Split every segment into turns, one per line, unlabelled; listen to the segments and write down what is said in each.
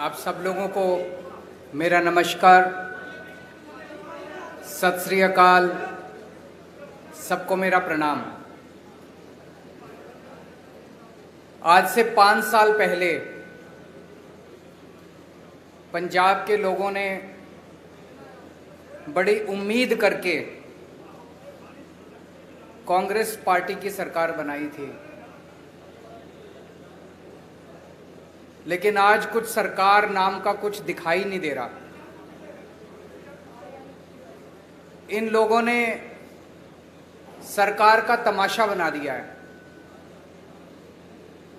आप सब लोगों को मेरा नमस्कार, सत श्री अकाल, सबको मेरा प्रणाम। आज से 5 साल पहले पंजाब के लोगों ने बड़ी उम्मीद करके कांग्रेस पार्टी की सरकार बनाई थी, लेकिन आज कुछ सरकार नाम का कुछ दिखाई नहीं दे रहा। इन लोगों ने सरकार का तमाशा बना दिया है।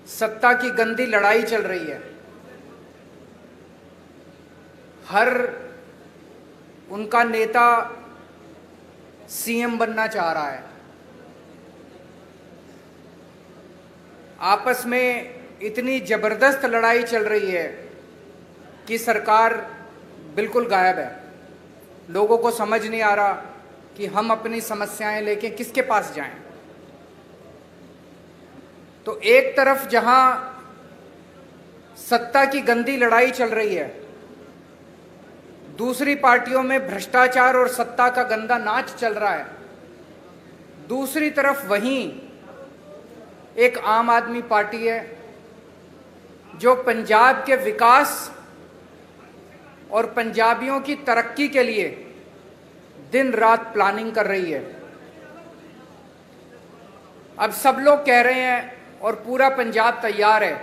सत्ता की गंदी लड़ाई चल रही है। हर उनका नेता सीएम बनना चाह रहा है। आपस में इतनी जबरदस्त लड़ाई चल रही है कि सरकार बिल्कुल गायब है। लोगों को समझ नहीं आ रहा कि हम अपनी समस्याएं लेके किसके पास जाएं। तो एक तरफ जहां सत्ता की गंदी लड़ाई चल रही है, दूसरी पार्टियों में भ्रष्टाचार और सत्ता का गंदा नाच चल रहा है। दूसरी तरफ वहीं एक आम आदमी पार्टी है जो पंजाब के विकास और पंजाबियों की तरक्की के लिए दिन रात प्लानिंग कर रही है। अब सब लोग कह रहे हैं और पूरा पंजाब तैयार है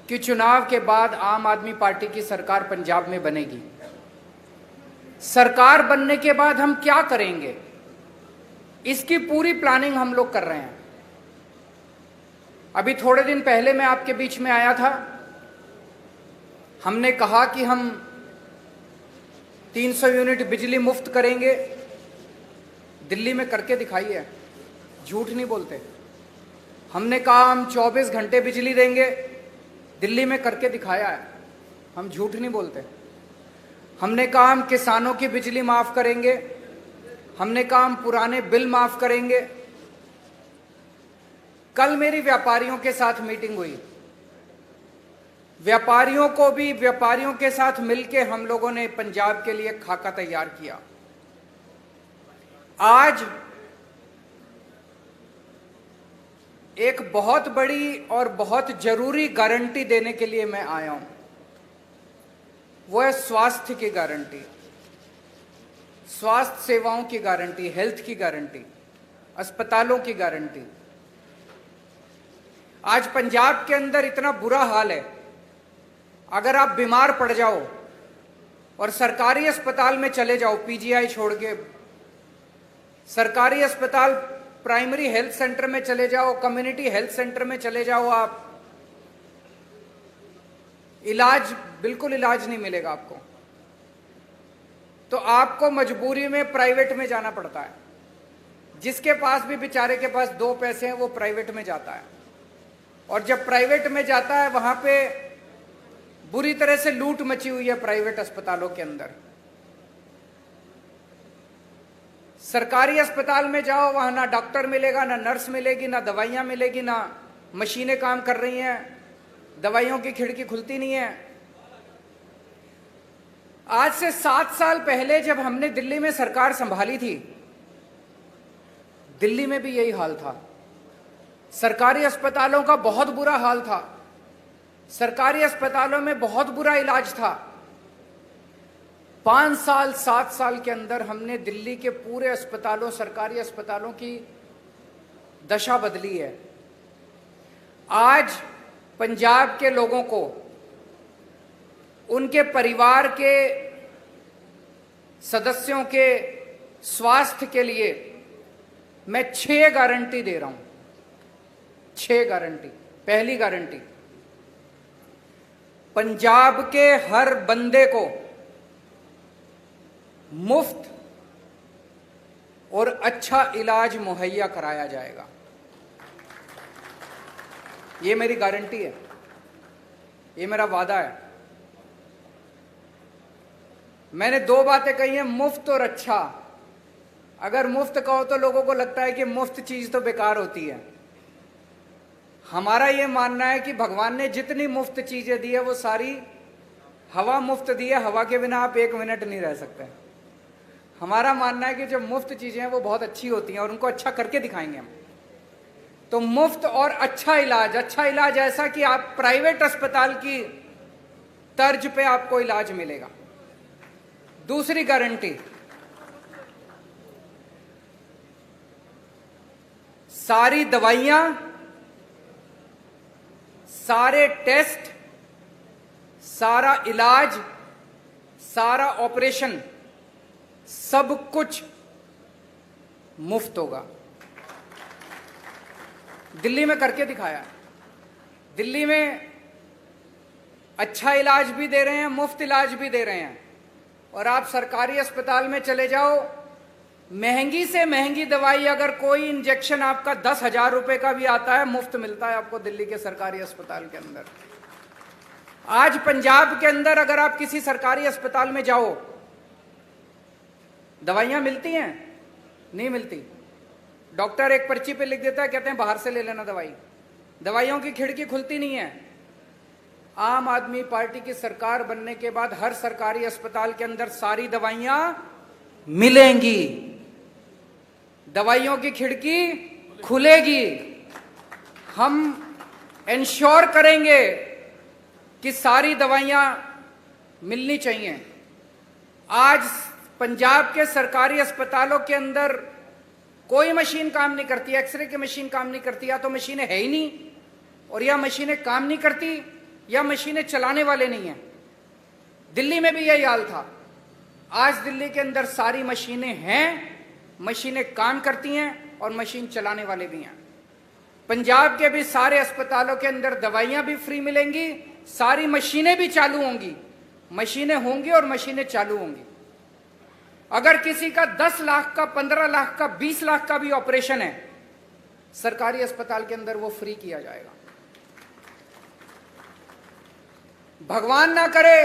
कि चुनाव के बाद आम आदमी पार्टी की सरकार पंजाब में बनेगी। सरकार बनने के बाद हम क्या करेंगे, इसकी पूरी प्लानिंग हम लोग कर रहे हैं। अभी थोड़े दिन पहले मैं आपके बीच में आया था। हमने कहा कि हम 300 यूनिट बिजली मुफ्त करेंगे। दिल्ली में करके दिखाई है, झूठ नहीं बोलते। हमने कहा हम 24 घंटे बिजली देंगे, दिल्ली में करके दिखाया है, हम झूठ नहीं बोलते। हमने कहा हम किसानों की बिजली माफ करेंगे, हमने कहा हम पुराने बिल माफ करेंगे। कल मेरी व्यापारियों के साथ मीटिंग हुई। व्यापारियों के साथ मिलके हम लोगों ने पंजाब के लिए खाका तैयार किया। आज एक बहुत बड़ी और बहुत जरूरी गारंटी देने के लिए मैं आया हूं। वो है स्वास्थ्य की गारंटी, स्वास्थ्य सेवाओं की गारंटी, हेल्थ की गारंटी, अस्पतालों की गारंटी। आज पंजाब के अंदर इतना बुरा हाल है, अगर आप बीमार पड़ जाओ और सरकारी अस्पताल में चले जाओ, पीजीआई छोड़ के सरकारी अस्पताल, प्राइमरी हेल्थ सेंटर में चले जाओ, कम्युनिटी हेल्थ सेंटर में चले जाओ, आप बिल्कुल इलाज नहीं मिलेगा आपको। तो आपको मजबूरी में प्राइवेट में जाना पड़ता है। जिसके पास भी बेचारे के पास 2 पैसे हैं वो प्राइवेट में जाता है, और जब प्राइवेट में जाता है वहां पे बुरी तरह से लूट मची हुई है प्राइवेट अस्पतालों के अंदर। सरकारी अस्पताल में जाओ, वहां ना डॉक्टर मिलेगा, ना नर्स मिलेगी, ना दवाइयां मिलेगी, ना मशीनें काम कर रही हैं, दवाइयों की खिड़की खुलती नहीं है। आज से 7 साल पहले जब हमने दिल्ली में सरकार संभाली थी, दिल्ली में भी यही हाल था। सरकारी अस्पतालों का बहुत बुरा हाल था। सरकारी अस्पतालों में बहुत बुरा इलाज था। 5 साल 7 साल के अंदर हमने दिल्ली के पूरे अस्पतालों, सरकारी अस्पतालों की दशा बदली है। आज पंजाब के लोगों को, उनके परिवार के सदस्यों के स्वास्थ्य के लिए मैं 6 गारंटी दे रहा हूं। 6 गारंटी। पहली गारंटी, पंजाब के हर बंदे को मुफ्त और अच्छा इलाज मुहैया कराया जाएगा। ये मेरी गारंटी है, ये मेरा वादा है। मैंने 2 बातें कही हैं, मुफ्त और अच्छा। अगर मुफ्त कहो तो लोगों को लगता है कि मुफ्त चीज तो बेकार होती है। हमारा ये मानना है कि भगवान ने जितनी मुफ्त चीजें दी है वो सारी हवा मुफ्त दी है, हवा के बिना आप 1 मिनट नहीं रह सकते। हमारा मानना है कि जो मुफ्त चीजें हैं वो बहुत अच्छी होती हैं और उनको अच्छा करके दिखाएंगे हम। तो मुफ्त और अच्छा इलाज ऐसा कि आप प्राइवेट अस्पताल की तर्ज पे आपको इलाज मिलेगा। दूसरी गारंटी, सारी दवाइयां, सारे टेस्ट, सारा इलाज, सारा ऑपरेशन, सब कुछ मुफ्त होगा। दिल्ली में करके दिखाया। दिल्ली में अच्छा इलाज भी दे रहे हैं, मुफ्त इलाज भी दे रहे हैं। और आप सरकारी अस्पताल में चले जाओ, महंगी से महंगी दवाई अगर कोई इंजेक्शन आपका 10,000 रुपए का भी आता है, मुफ्त मिलता है आपको दिल्ली के सरकारी अस्पताल के अंदर। आज पंजाब के अंदर अगर आप किसी सरकारी अस्पताल में जाओ, दवाइयां मिलती हैं? नहीं मिलती। डॉक्टर एक पर्ची पे लिख देता है, कहते हैं बाहर से ले लेना दवाई। दवाइयों की खिड़की खुलती नहीं है। आम आदमी पार्टी की सरकार बनने के बाद हर सरकारी अस्पताल के अंदर सारी दवाइयां मिलेंगी, दवाइयों की खिड़की खुलेगी। हम इंश्योर करेंगे कि सारी दवाइयां मिलनी चाहिए। आज पंजाब के सरकारी अस्पतालों के अंदर कोई मशीन काम नहीं करती, एक्सरे की मशीन काम नहीं करती, या तो मशीनें है ही नहीं, और या मशीनें काम नहीं करती, या मशीनें चलाने वाले नहीं हैं। दिल्ली में भी यही हाल था। आज दिल्ली के अंदर सारी मशीनें हैं, मशीनें काम करती हैं और मशीन चलाने वाले भी हैं। पंजाब के भी सारे अस्पतालों के अंदर दवाइयां भी फ्री मिलेंगी, सारी मशीनें भी चालू होंगी। मशीनें होंगी और मशीनें चालू होंगी। अगर किसी का 10 लाख का, 15 लाख का, 20 लाख का भी ऑपरेशन है, सरकारी अस्पताल के अंदर वो फ्री किया जाएगा। भगवान ना करे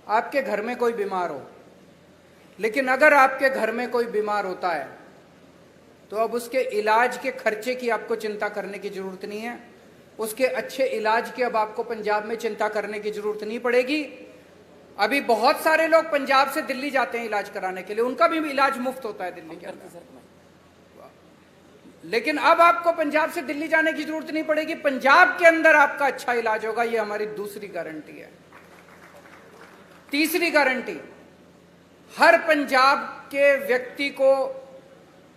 आपके घर में कोई बीमार हो, लेकिन अगर आपके घर में कोई बीमार होता है तो अब उसके इलाज के खर्चे की आपको चिंता करने की जरूरत नहीं है। उसके अच्छे इलाज की अब आपको पंजाब में चिंता करने की जरूरत नहीं पड़ेगी। अभी बहुत सारे लोग पंजाब से दिल्ली जाते हैं इलाज कराने के लिए, उनका भी इलाज मुफ्त होता है दिल्ली के अंदर। लेकिन अब आपको पंजाब से दिल्ली जाने की जरूरत नहीं पड़ेगी, पंजाब के अंदर आपका अच्छा इलाज होगा। ये हमारी दूसरी गारंटी है। तीसरी गारंटी, हर पंजाब के व्यक्ति को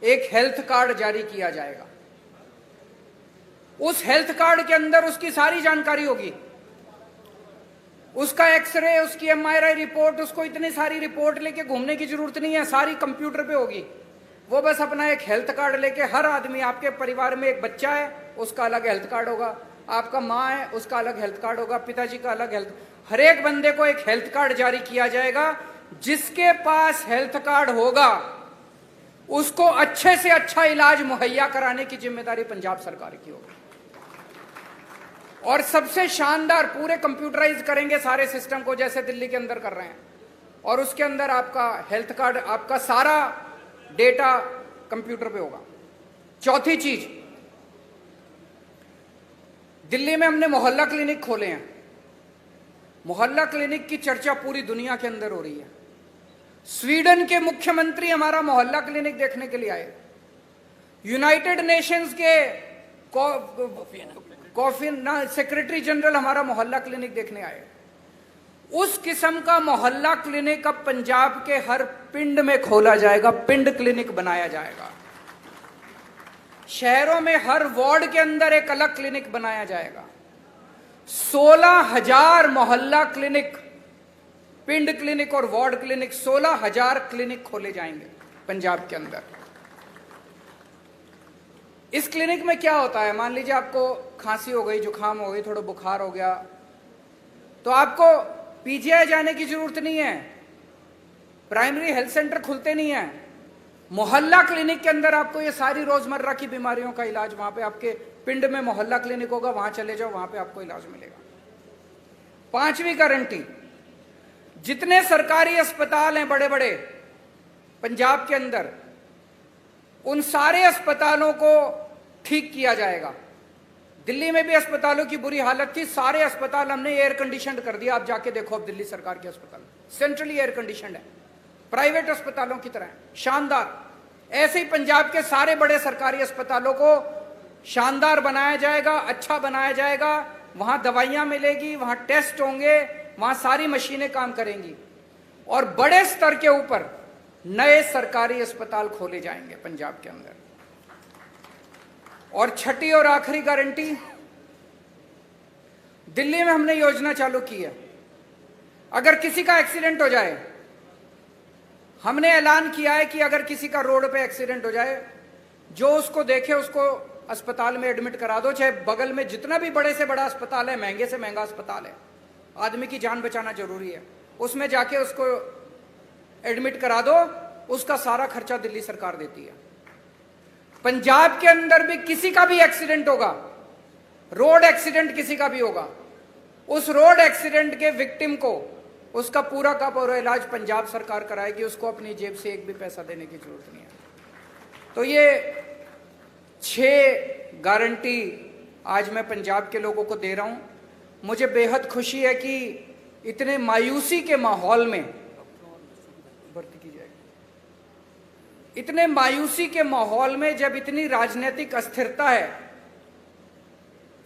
एक हेल्थ कार्ड जारी किया जाएगा। उस हेल्थ कार्ड के अंदर उसकी सारी जानकारी होगी, उसका एक्सरे, उसकी MRI रिपोर्ट, उसको इतनी सारी रिपोर्ट लेके घूमने की जरूरत नहीं है, सारी कंप्यूटर पे होगी। वो बस अपना एक हेल्थ कार्ड लेके, हर आदमी, आपके परिवार में एक बच्चा है उसका अलग हेल्थ कार्ड होगा, आपका माँ है उसका अलग हेल्थ कार्ड होगा, पिताजी का अलग हेल्थ, हर एक बंदे को एक हेल्थ कार्ड जारी किया जाएगा। जिसके पास हेल्थ कार्ड होगा उसको अच्छे से अच्छा इलाज मुहैया कराने की जिम्मेदारी पंजाब सरकार की होगी। और सबसे शानदार, पूरे कंप्यूटराइज करेंगे सारे सिस्टम को जैसे दिल्ली के अंदर कर रहे हैं, और उसके अंदर आपका हेल्थ कार्ड, आपका सारा डेटा कंप्यूटर पे होगा। चौथी चीज, दिल्ली में हमने मोहल्ला क्लिनिक खोले हैं। मोहल्ला क्लिनिक की चर्चा पूरी दुनिया के अंदर हो रही है। स्वीडन के मुख्यमंत्री हमारा मोहल्ला क्लिनिक देखने के लिए आए। यूनाइटेड नेशंस के सेक्रेटरी जनरल हमारा मोहल्ला क्लिनिक देखने आए। उस किस्म का मोहल्ला क्लिनिक अब पंजाब के हर पिंड में खोला जाएगा, पिंड क्लिनिक बनाया जाएगा। शहरों में हर वार्ड के अंदर एक अलग क्लिनिक बनाया जाएगा। 16,000 मोहल्ला क्लिनिक, पिंड क्लिनिक और वार्ड क्लिनिक, 16,000 क्लिनिक खोले जाएंगे पंजाब के अंदर। इस क्लिनिक में क्या होता है, मान लीजिए आपको खांसी हो गई, जुकाम हो गई, थोड़ा बुखार हो गया, तो आपको PGI जाने की जरूरत नहीं है, प्राइमरी हेल्थ सेंटर खुलते नहीं है। मोहल्ला क्लिनिक के अंदर आपको ये सारी रोजमर्रा की बीमारियों का इलाज, वहां पे आपके पिंड में मोहल्ला क्लिनिक होगा, वहां चले जाओ, वहां पे आपको इलाज मिलेगा। पांचवी गारंटी, जितने सरकारी अस्पताल हैं बड़े बड़े पंजाब के अंदर, उन सारे अस्पतालों को ठीक किया जाएगा। दिल्ली में भी अस्पतालों की बुरी हालत थी, सारे अस्पताल हमने एयर कंडीशन कर दिया। आप जाके देखो अब दिल्ली सरकार के अस्पताल सेंट्रली एयर कंडीशन है, प्राइवेट अस्पतालों की तरह शानदार। ऐसे ही पंजाब के सारे बड़े सरकारी अस्पतालों को शानदार बनाया जाएगा, अच्छा बनाया जाएगा। वहां दवाइयां मिलेगी, वहां टेस्ट होंगे, वहां सारी मशीनें काम करेंगी और बड़े स्तर के ऊपर नए सरकारी अस्पताल खोले जाएंगे पंजाब के अंदर। और छठी और आखिरी गारंटी, दिल्ली में हमने योजना चालू की है, अगर किसी का एक्सीडेंट हो जाए, हमने ऐलान किया है कि अगर किसी का रोड पे एक्सीडेंट हो जाए, जो उसको देखे उसको अस्पताल में एडमिट करा दो, चाहे बगल में जितना भी बड़े से बड़ा अस्पताल है, महंगे से महंगा अस्पताल है, आदमी की जान बचाना जरूरी है, उसमें जाके उसको एडमिट करा दो, उसका सारा खर्चा दिल्ली सरकार देती है। पंजाब के अंदर भी किसी का भी एक्सीडेंट होगा, रोड एक्सीडेंट किसी का भी होगा, उस रोड एक्सीडेंट के विक्टिम को उसका पूरा का पूरा इलाज पंजाब सरकार कराएगी, उसको अपनी जेब से एक भी पैसा देने की जरूरत नहीं है। तो ये 6 गारंटी आज मैं पंजाब के लोगों को दे रहा हूं। मुझे बेहद खुशी है कि इतने मायूसी के माहौल में भर्ती की जाएगी, इतने मायूसी के माहौल में जब इतनी राजनीतिक अस्थिरता है,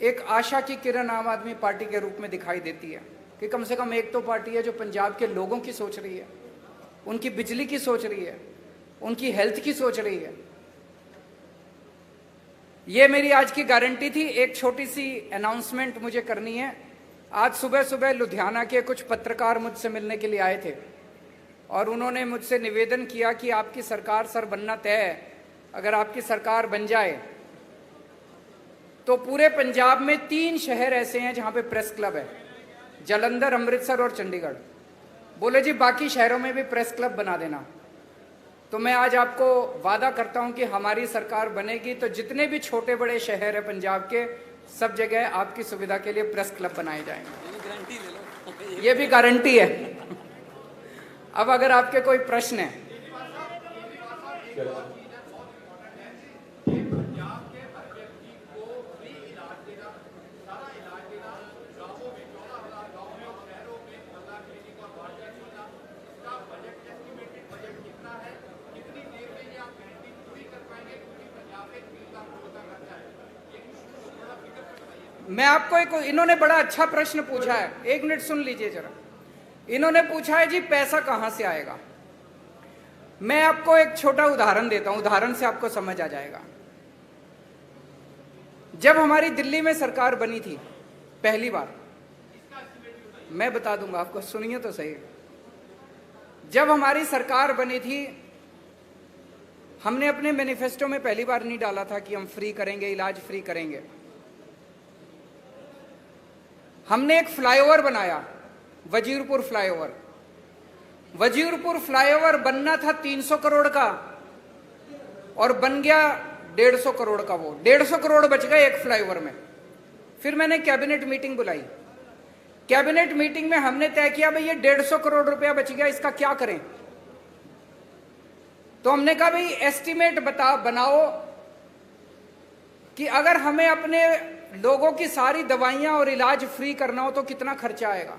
एक आशा की किरण आम आदमी पार्टी के रूप में दिखाई देती है कि कम से कम एक तो पार्टी है जो पंजाब के लोगों की सोच रही है, उनकी बिजली की सोच रही है, उनकी हेल्थ की सोच रही है। ये मेरी आज की गारंटी थी। एक छोटी सी अनाउंसमेंट मुझे करनी है। आज सुबह सुबह लुधियाना के कुछ पत्रकार मुझसे मिलने के लिए आए थे और उन्होंने मुझसे निवेदन किया कि आपकी सरकार सर बनना तय है, अगर आपकी सरकार बन जाए तो पूरे पंजाब में 3 शहर ऐसे हैं जहां पे प्रेस क्लब है, जालंधर, अमृतसर और चंडीगढ़। बोले जी बाकी शहरों में भी प्रेस क्लब बना देना। तो मैं आज आपको वादा करता हूं कि हमारी सरकार बनेगी तो जितने भी छोटे बड़े शहर है पंजाब के, सब जगह आपकी सुविधा के लिए प्रेस क्लब बनाए जाएंगे। ये भी गारंटी है। अब अगर आपके कोई प्रश्न है, मैं आपको एक, इन्होंने बड़ा अच्छा प्रश्न पूछा है, 1 मिनट सुन लीजिए जरा। इन्होंने पूछा है जी पैसा कहां से आएगा। मैं आपको एक छोटा उदाहरण देता हूं, उदाहरण से आपको समझ आ जाएगा। जब हमारी दिल्ली में सरकार बनी थी पहली बार, मैं बता दूंगा आपको, सुनिए तो सही। जब हमारी सरकार बनी थी, हमने अपने मैनिफेस्टो में पहली बार नहीं डाला था कि हम फ्री करेंगे, इलाज फ्री करेंगे। हमने एक फ्लाईओवर बनाया, वजीरपुर फ्लाईओवर। वजीरपुर फ्लाईओवर बनना था 300 करोड़ का और बन गया 150 करोड़ का। वो 150 करोड़ बच गए एक फ्लाईओवर में। फिर मैंने कैबिनेट मीटिंग बुलाई। कैबिनेट मीटिंग में हमने तय किया भाई ये 150 करोड़ रुपया बच गया, इसका क्या करें। तो हमने कहा भाई एस्टीमेट बनाओ कि अगर हमें अपने लोगों की सारी दवाइयां और इलाज फ्री करना हो तो कितना खर्चा आएगा।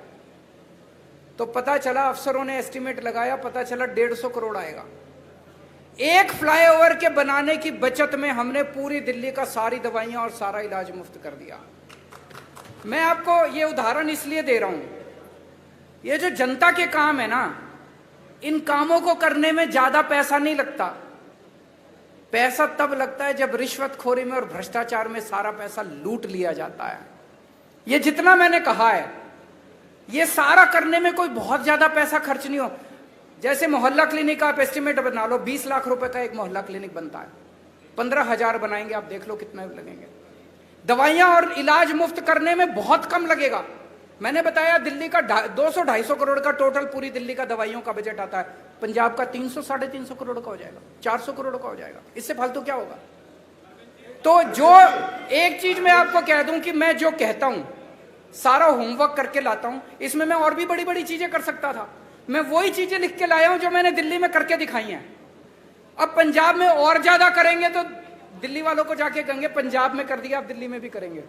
तो पता चला, अफसरों ने एस्टीमेट लगाया, पता चला 150 करोड़ आएगा। एक फ्लाईओवर के बनाने की बचत में हमने पूरी दिल्ली का सारी दवाइयां और सारा इलाज मुफ्त कर दिया। मैं आपको ये उदाहरण इसलिए दे रहा हूं, ये जो जनता के काम है ना, इन कामों को करने में ज्यादा पैसा नहीं लगता। पैसा तब लगता है जब रिश्वतखोरी में और भ्रष्टाचार में सारा पैसा लूट लिया जाता है। ये जितना मैंने कहा है, ये सारा करने में कोई बहुत ज्यादा पैसा खर्च नहीं हो। जैसे मोहल्ला क्लिनिक आप एस्टिमेट बना लो, 20 लाख रुपए का एक मोहल्ला क्लिनिक बनता है, 15,000 बनाएंगे, आप देख लो कितना लगेंगे। दवाइयां और इलाज मुफ्त करने में बहुत कम लगेगा। मैंने बताया दिल्ली का 200-250 करोड़ का टोटल पूरी दिल्ली का दवाइयों का बजट आता है, पंजाब का 300-350 करोड़ का हो जाएगा, 400 करोड़ का हो जाएगा। इससे फालतू क्या होगा। तो जो एक चीज मैं आपको कह दूं कि मैं जो कहता हूं सारा होमवर्क करके लाता हूं, इसमें मैं और भी बड़ी बड़ी चीजें कर सकता था। मैं वही चीजें लिख के लाया हूं जो मैंने दिल्ली में करके दिखाई हैं। अब पंजाब में और ज्यादा करेंगे तो दिल्ली वालों को जाके कहेंगे पंजाब में कर दिया, अब दिल्ली में भी करेंगे।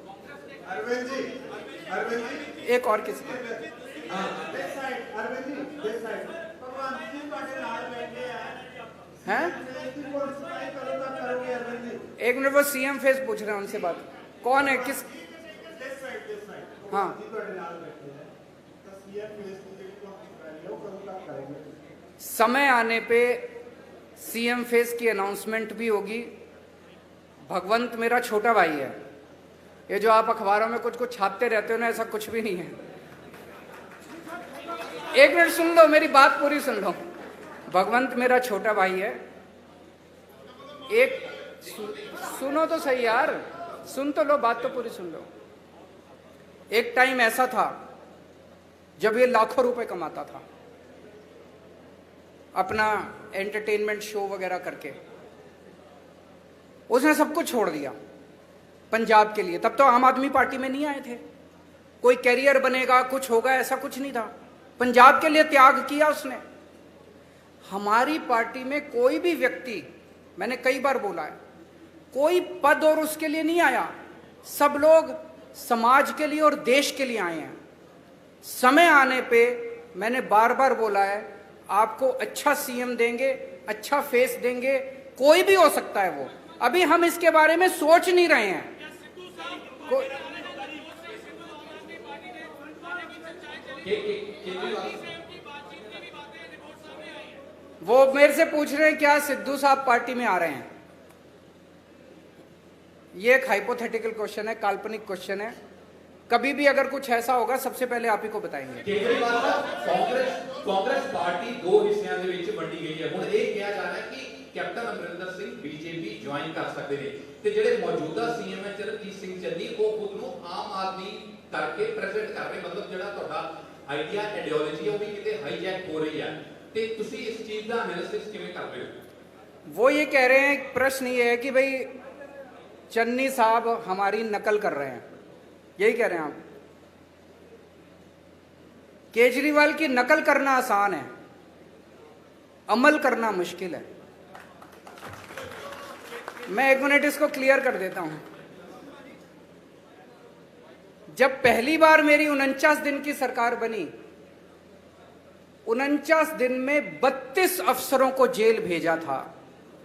एक और किसी हैं? एक मिनट, वो सीएम फेस पूछ रहे हैं, उनसे बात। कौन है, किस? हाँ, समय आने पे सीएम फेस की अनाउंसमेंट भी होगी। भगवंत मेरा छोटा भाई है। ये जो आप अखबारों में कुछ कुछ छापते रहते हो ना, ऐसा कुछ भी नहीं है। एक मिनट सुन लो, मेरी बात पूरी सुन लो। भगवंत मेरा छोटा भाई है। एक सुनो तो सही यार, सुन तो लो, बात तो पूरी सुन लो। एक टाइम ऐसा था जब ये लाखों रुपए कमाता था अपना एंटरटेनमेंट शो वगैरह करके। उसने सब कुछ छोड़ दिया पंजाब के लिए। तब तो आम आदमी पार्टी में नहीं आए थे। कोई कैरियर बनेगा, कुछ होगा, ऐसा कुछ नहीं था। पंजाब के लिए त्याग किया उसने। हमारी पार्टी में कोई भी व्यक्ति, मैंने कई बार बोला है, कोई पद और उसके लिए नहीं आया। सब लोग समाज के लिए और देश के लिए आए हैं। समय आने पे मैंने बार बार बोला है, आपको अच्छा सीएम देंगे, अच्छा फेस देंगे, कोई भी हो सकता है वो। अभी हम इसके बारे में सोच नहीं रहे हैं। वो मेरे से पूछ रहे हैं क्या सिद्धू साहब पार्टी में आ रहे हैं। ये एक हाइपोथेटिकल क्वेश्चन है, काल्पनिक क्वेश्चन है। कभी भी अगर कुछ ऐसा होगा सबसे पहले आप ही को बताएंगे।
केजरीवाल साहब, कांग्रेस पार्टी दो हिस्सों ਦੇ ਵਿੱਚ ਵੰਡੀ ਗਈ ਹੈ। ਹੁਣ ਇਹ ਕਿਹਾ ਜਾ ਰਿਹਾ ਹੈ ਕਿ captain Amarinder Singh BJP join ਕਰ ਸਕਦੇ ਨੇ ਤੇ ਜਿਹੜੇ ਮੌਜੂਦਾ ਸੀਐਮ ਹੈ ਚਰਨਜੀਤ ਸਿੰਘ ਚੰਨੀ ਉਹ ਖੁਦ ਨੂੰ ਆਮ ਆਦਮੀ ਕਰਕੇ ਪ੍ਰੈਜ਼ੈਂਟ ਕਰ ਰਹੇ। ਮਤਲਬ ਜਿਹੜਾ ਤੁਹਾਡਾ ਆਈਡੀਆ ਆਈਡੀਓਲੋਜੀ ਹੈ ਉਹ ਵੀ ਕਿਤੇ ਹਾਈਜੈਕ ਹੋ ਰਹੀ ਹੈ ਤੇ ਤੁਸੀਂ ਇਸ ਚੀਜ਼ ਦਾ ਐਨਾਲਿਸਿਸ ਕਿਵੇਂ ਕਰਦੇ ਹੋ?
वो ये कह रहे हैं, प्रश्न ये है कि भाई चन्नी साहब हमारी नकल कर रहे हैं, यही कह रहे हैं आप? केजरीवाल की नकल करना आसान है, अमल करना मुश्किल है। मैं एक मिनट इसको क्लियर कर देता हूं। जब पहली बार मेरी 49 दिन की सरकार बनी, 49 दिन में 32 अफसरों को जेल भेजा था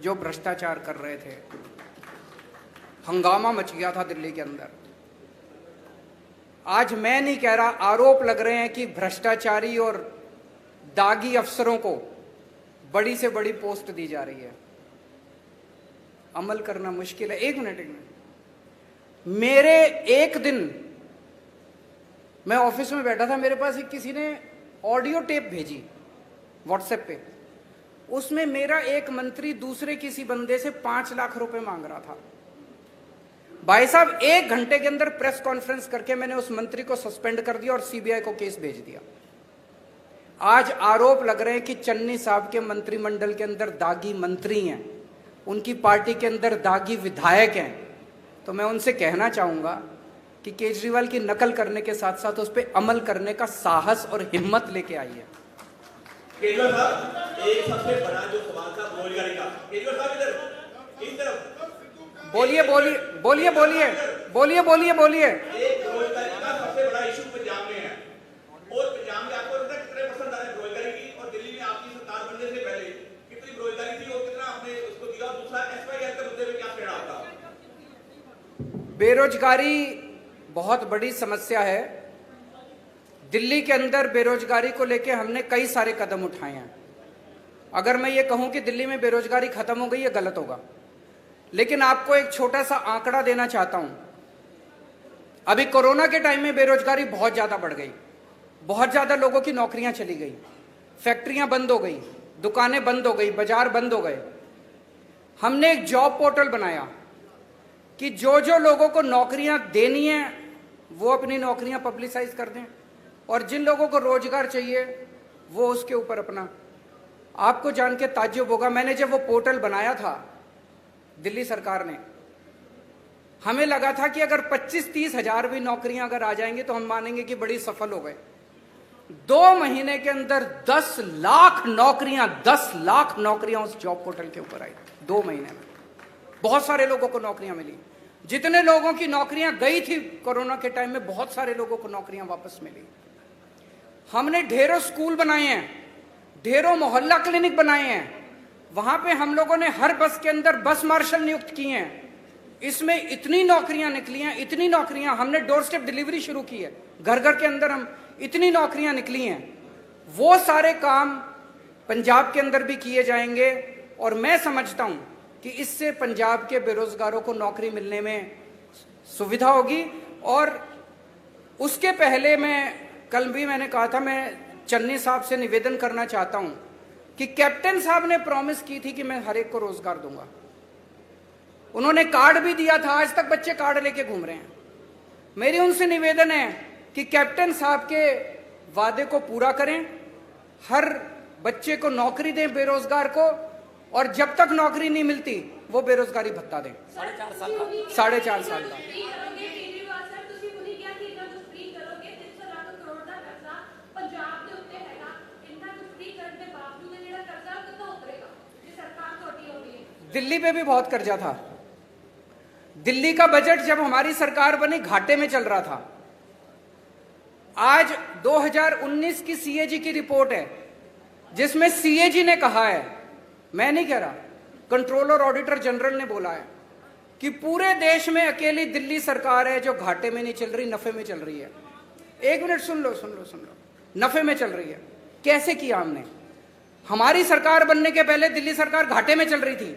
जो भ्रष्टाचार कर रहे थे। हंगामा मच गया था दिल्ली के अंदर। आज मैं नहीं कह रहा, आरोप लग रहे हैं कि भ्रष्टाचारी और दागी अफसरों को बड़ी से बड़ी पोस्ट दी जा रही है। अमल करना मुश्किल है। एक मिनट, मेरे एक दिन मैं ऑफिस में बैठा था, मेरे पास किसी ने ऑडियो टेप भेजी व्हाट्सएप पे। उसमें मेरा एक मंत्री दूसरे किसी बंदे से 5 लाख रुपए मांग रहा था। भाई साहब, 1 घंटे के अंदर प्रेस कॉन्फ्रेंस करके मैंने उस मंत्री को सस्पेंड कर दिया और सीबीआई को केस भेज दिया। आज आरोप लग रहे हैं कि चन्नी साहब के मंत्रिमंडल के अंदर दागी मंत्री हैं, उनकी पार्टी के अंदर दागी विधायक हैं। तो मैं उनसे कहना चाहूंगा कि केजरीवाल की नकल करने के साथ साथ उस पर अमल करने का साहस और हिम्मत लेके आइए।
केजरीवाल साहब, एक सबसे बड़ा जो सवाल था बेरोजगारी का। केजरीवाल साहब इधर, इस तरफ
बोलिए बोलिए बोलिए बोलिए बोलिए बोलिए बोलिए।
एक बेरोजगारी का सबसे बड़ा इशू पंजाब में है और पंजाब में आपको लगता है कितने परसेंट आ रहे हैं बेरोजगारी की? और दिल्ली में आपकी सरकार बनने से पहले कितनी बेरोजगारी थी और कितना आपने उसको दिया? दूसरा एसवाईएल के मुद्दे में क्या कहना आपका?
बेरोजगारी बहुत बड़ी समस्या है। दिल्ली के अंदर बेरोजगारी को लेकर हमने कई सारे कदम उठाए हैं। अगर मैं ये कहूं कि दिल्ली में बेरोजगारी खत्म हो गई, ये गलत होगा। लेकिन आपको एक छोटा सा आंकड़ा देना चाहता हूं। अभी कोरोना के टाइम में बेरोजगारी बहुत ज्यादा बढ़ गई, बहुत ज्यादा लोगों की नौकरियां चली गई, फैक्ट्रियां बंद हो गई, दुकानें बंद हो गई, बाजार बंद हो गए। हमने एक जॉब पोर्टल बनाया कि जो जो लोगों को नौकरियां देनी है वो अपनी नौकरियां पब्लिसाइज कर दें, और जिन लोगों को रोजगार चाहिए वो उसके ऊपर अपना। आपको जान के ताज्जुब होगा, मैंने जब वो पोर्टल बनाया था दिल्ली सरकार ने, हमें लगा था कि अगर 25-30 हजार भी नौकरियां अगर आ जाएंगी तो हम मानेंगे कि बड़ी सफल हो गए। 2 महीने के अंदर 10 लाख नौकरियां उस जॉब पोर्टल के ऊपर आई। 2 महीने में बहुत सारे लोगों को नौकरियां मिली। जितने लोगों की नौकरियां गई थी कोरोना के टाइम में, बहुत सारे लोगों को नौकरियां वापस मिली। हमने ढेरों स्कूल बनाए हैं, ढेरों मोहल्ला क्लिनिक बनाए हैं, वहां पे हम लोगों ने हर बस के अंदर बस मार्शल नियुक्त किए हैं। इसमें इतनी नौकरियां निकली हैं, इतनी नौकरियां, हमने डोर स्टेप डिलीवरी शुरू की है, घर घर के अंदर हम इतनी नौकरियां निकली हैं। वो सारे काम पंजाब के अंदर भी किए जाएंगे और मैं समझता हूं कि इससे पंजाब के बेरोजगारों को नौकरी मिलने में सुविधा होगी। और उसके पहले कल भी मैंने कहा था, मैं चन्नी साहब से निवेदन करना चाहता हूं कि कैप्टन साहब ने प्रॉमिस की थी कि मैं हर एक को रोजगार दूंगा। उन्होंने कार्ड भी दिया था, आज तक बच्चे कार्ड लेके घूम रहे हैं। मेरी उनसे निवेदन है कि कैप्टन साहब के वादे को पूरा करें, हर बच्चे को नौकरी दें बेरोजगार को, और जब तक नौकरी नहीं मिलती वो बेरोजगारी भत्ता दें 4.5 साल का। दिल्ली पे भी बहुत कर्जा था। दिल्ली का बजट जब हमारी सरकार बनी घाटे में चल रहा था। आज 2019 की सीएजी की रिपोर्ट है जिसमें सीएजी ने कहा है, मैं नहीं कह रहा, कंट्रोलर ऑडिटर जनरल ने बोला है कि पूरे देश में अकेली दिल्ली सरकार है जो घाटे में नहीं चल रही, नफे में चल रही है। एक मिनट सुन लो, नफे में चल रही है। कैसे किया हमने? हमारी सरकार बनने के पहले दिल्ली सरकार घाटे में चल रही थी,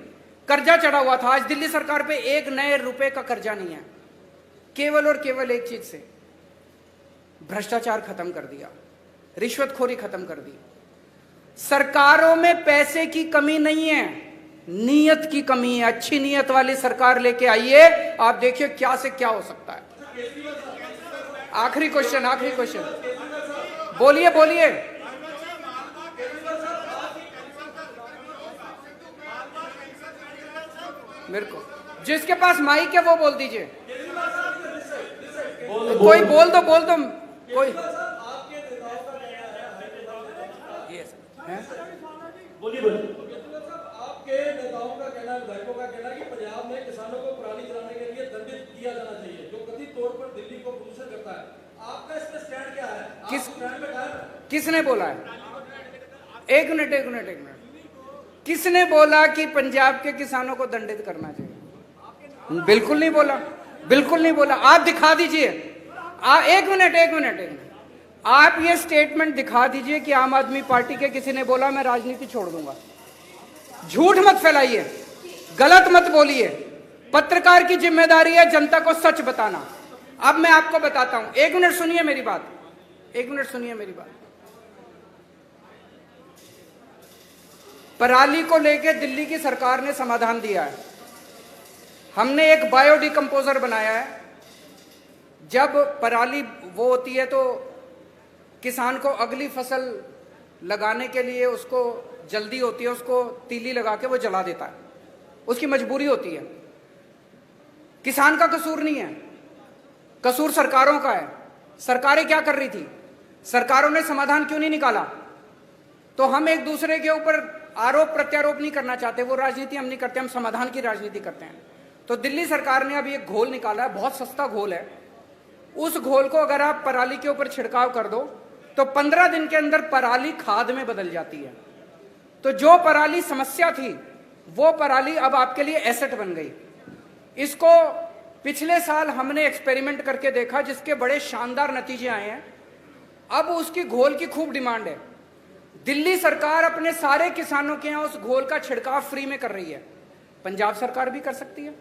कर्जा चढ़ा हुआ था। आज दिल्ली सरकार पे एक नए रुपए का कर्जा नहीं है। केवल और केवल एक चीज से, भ्रष्टाचार खत्म कर दिया, रिश्वतखोरी खत्म कर दी। सरकारों में पैसे की कमी नहीं है, नीयत की कमी है। अच्छी नीयत वाली सरकार लेके आइए, आप देखिए क्या से क्या हो सकता है। आखिरी क्वेश्चन, बोलिए। मेरे को जिसके पास माइक है वो बोल दीजिए। कोई बोल दो कोई।
बोलिए। आपके नेताओं का कहना है, विधायकों का कहना है कि पंजाब में किसानों को पराली जलाने के लिए दंडित किया जाना चाहिए, जो कथित तौर पर दिल्ली को प्रदूषण करता है। आपका इस पर स्टैंड क्या है?
किसने बोला है? एक मिनट। किसने बोला कि पंजाब के किसानों को दंडित करना चाहिए? बिल्कुल नहीं बोला। आप दिखा दीजिए। एक मिनट। आप ये स्टेटमेंट दिखा दीजिए कि आम आदमी पार्टी के किसी ने बोला मैं राजनीति छोड़ दूंगा। झूठ मत फैलाइए, गलत मत बोलिए। पत्रकार की जिम्मेदारी है जनता को सच बताना। अब मैं आपको बताता हूं, एक मिनट सुनिए मेरी बात। पराली को लेकर दिल्ली की सरकार ने समाधान दिया है। हमने एक बायोडिकम्पोजर बनाया है। जब पराली वो होती है तो किसान को अगली फसल लगाने के लिए उसको जल्दी होती है, उसको तीली लगा के वो जला देता है, उसकी मजबूरी होती है। किसान का कसूर नहीं है, कसूर सरकारों का है। सरकारें क्या कर रही थी? सरकारों ने समाधान क्यों नहीं निकाला? तो हम एक दूसरे के ऊपर आरोप प्रत्यारोप नहीं करना चाहते, वो राजनीति हम नहीं करते, हम समाधान की राजनीति करते हैं। तो दिल्ली सरकार ने अभी एक घोल निकाला है, बहुत सस्ता घोल है। उस घोल को अगर आप पराली के ऊपर छिड़काव कर दो तो 15 दिन के अंदर पराली खाद में बदल जाती है। तो जो पराली समस्या थी वो पराली अब आपके लिए एसेट बन गई। इसको पिछले साल हमने एक्सपेरिमेंट करके देखा जिसके बड़े शानदार नतीजे आए हैं। अब उसकी घोल की खूब डिमांड है। दिल्ली सरकार अपने सारे किसानों के यहां उस घोल का छिड़काव फ्री में कर रही है। पंजाब सरकार भी कर सकती है।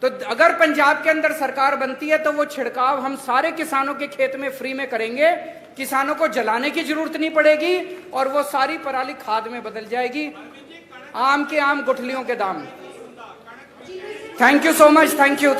तो अगर पंजाब के अंदर सरकार बनती है तो वो छिड़काव हम सारे किसानों के खेत में फ्री में करेंगे। किसानों को जलाने की जरूरत नहीं पड़ेगी और वो सारी पराली खाद में बदल जाएगी। आम के आम गुठलियों के दाम। Thank you so much. Thank you.